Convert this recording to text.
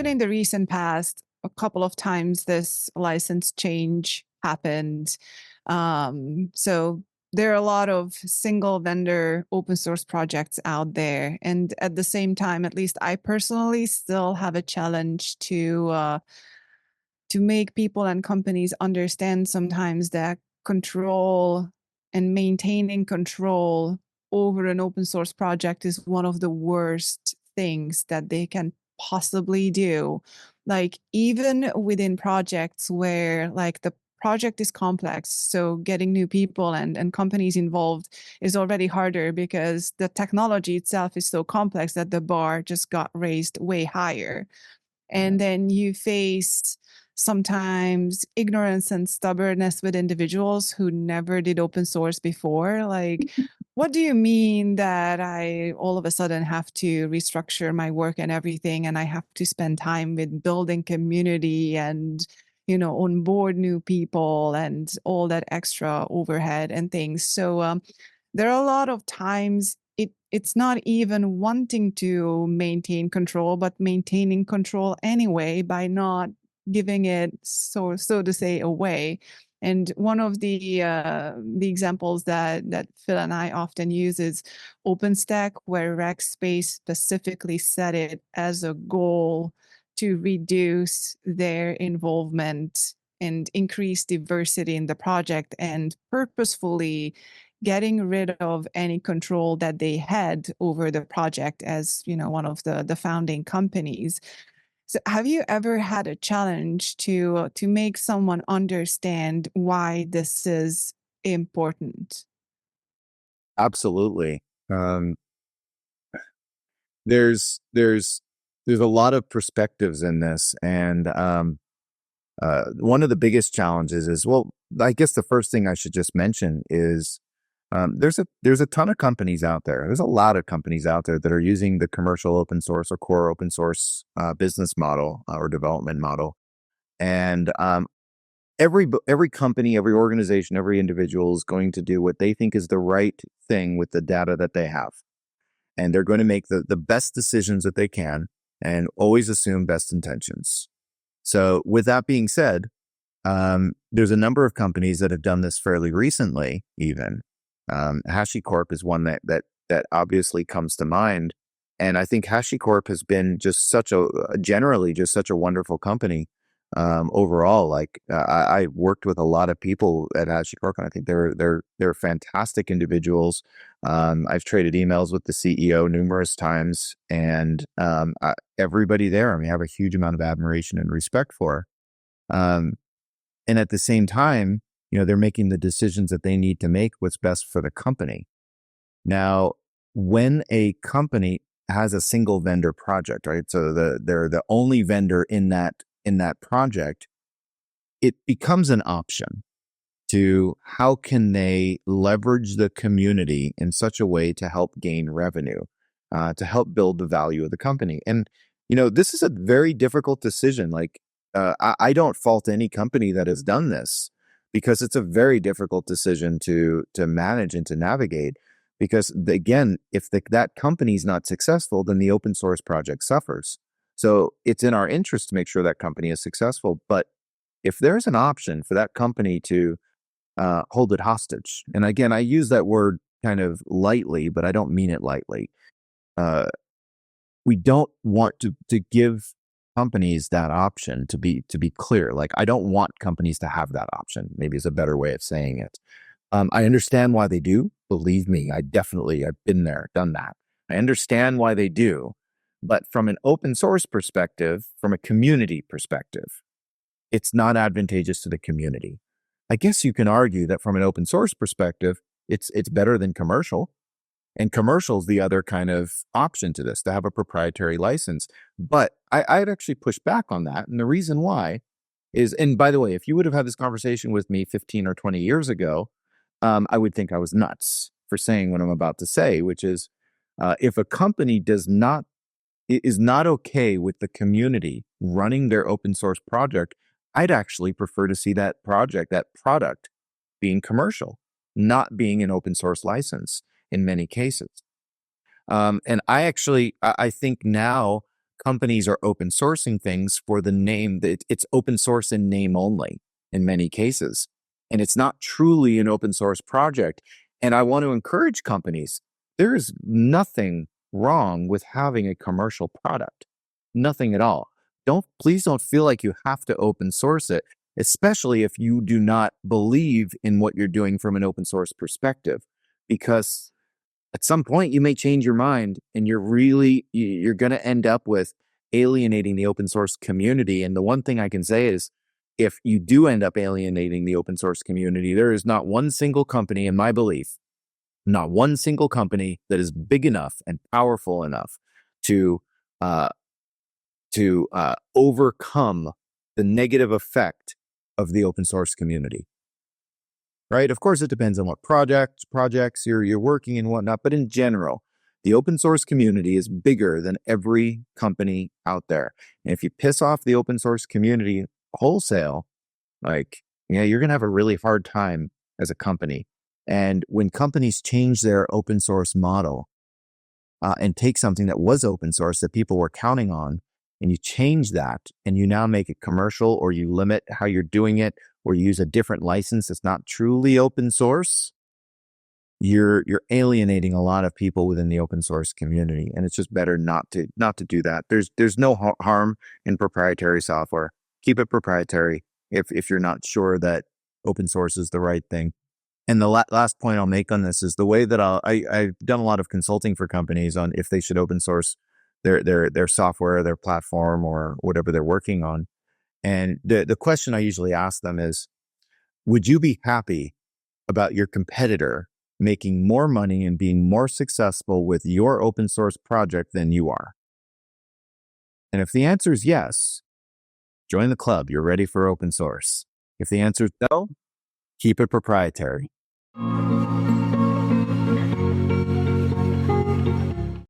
in the recent past, a couple of times this license change happened. So there are a lot of single vendor open source projects out there. And at the same time, at least I personally still have a challenge to make people and companies understand sometimes that control and maintaining control over an open source project is one of the worst things that they can possibly do. Like even within projects where like the project is complex, so getting new people and companies involved is already harder because the technology itself is so complex that the bar just got raised way higher. And then you face sometimes ignorance and stubbornness with individuals who never did open source before. Like, what do you mean that I all of a sudden have to restructure my work and everything, and I have to spend time with building community and, onboard new people and all that extra overhead and things? So there are a lot of times it's not even wanting to maintain control, but maintaining control anyway by not giving it so to say away. And one of the examples that Phil and I often use is OpenStack, where Rackspace specifically set it as a goal to reduce their involvement and increase diversity in the project, and purposefully getting rid of any control that they had over the project as one of the founding companies. So have you ever had a challenge to make someone understand why this is important? Absolutely. Um, there's a lot of perspectives in this, and one of the biggest challenges is, well, I guess the first thing I should just mention is there's a ton of companies out there. There's a lot of companies out there that are using the commercial open source or core open source business model or development model, and every company, every organization, every individual is going to do what they think is the right thing with the data that they have. And they're going to make the best decisions that they can and always assume best intentions. So with that being said, there's a number of companies that have done this fairly recently, even. HashiCorp is one that obviously comes to mind. And I think HashiCorp has been just generally just such a wonderful company overall. Like I worked with a lot of people at HashiCorp, and I think they're fantastic individuals. I've traded emails with the CEO numerous times, and everybody there, I mean, I have a huge amount of admiration and respect for. Um, and at the same time, they're making the decisions that they need to make what's best for the company. Now, when a company has a single vendor project, right? So they're the only vendor in that project, it becomes an option to how can they leverage the community in such a way to help gain revenue, to help build the value of the company. And, this is a very difficult decision. Like, I don't fault any company that has done this because it's a very difficult decision to manage and to navigate. Because again, if that company is not successful, then the open source project suffers. So it's in our interest to make sure that company is successful. But if there's an option for that company to hold it hostage. And again, I use that word kind of lightly, but I don't mean it lightly. Uh, we don't want to give companies that option, to be clear. Like, I don't want companies to have that option, maybe is a better way of saying it. I understand why they do. Believe me, I've been there, done that. I understand why they do. But from an open source perspective, from a community perspective, it's not advantageous to the community. I guess you can argue that from an open source perspective, it's better than commercial. And commercial is the other kind of option to this, to have a proprietary license. But I'd actually push back on that. And the reason why is, and by the way, if you would have had this conversation with me 15 or 20 years ago, I would think I was nuts for saying what I'm about to say, which is if a company is not okay with the community running their open source project, I'd actually prefer to see that product being commercial, not being an open source license in many cases. And I think now companies are open sourcing things for the name that it's open source in name only in many cases. And it's not truly an open source project. And I want to encourage companies, there is nothing wrong with having a commercial product. Nothing at all. Please don't feel like you have to open source it, especially if you do not believe in what you're doing from an open source perspective, because at some point you may change your mind and you're going to end up with alienating the open source community. And the one thing I can say is, if you do end up alienating the open source community, there is not one single company, in my belief, not one single company that is big enough and powerful enough to uh, overcome the negative effect of the open source community. Right? Of course, it depends on what projects you're working and whatnot, but in general, the open source community is bigger than every company out there. And if you piss off the open source community wholesale, you're going to have a really hard time as a company. And when companies change their open source model and take something that was open source that people were counting on, and you change that and you now make it commercial, or you limit how you're doing it, or you use a different license that's not truly open source, you're alienating a lot of people within the open source community. And it's just better not to do that. There's no harm in proprietary software. Keep it proprietary if you're not sure that open source is the right thing. And the last point I'll make on this is the way that I've done a lot of consulting for companies on if they should open source their software, their platform, or whatever they're working on. And the question I usually ask them is, would you be happy about your competitor making more money and being more successful with your open source project than you are? And if the answer is yes, join the club. You're ready for open source. If the answer is no, keep it proprietary.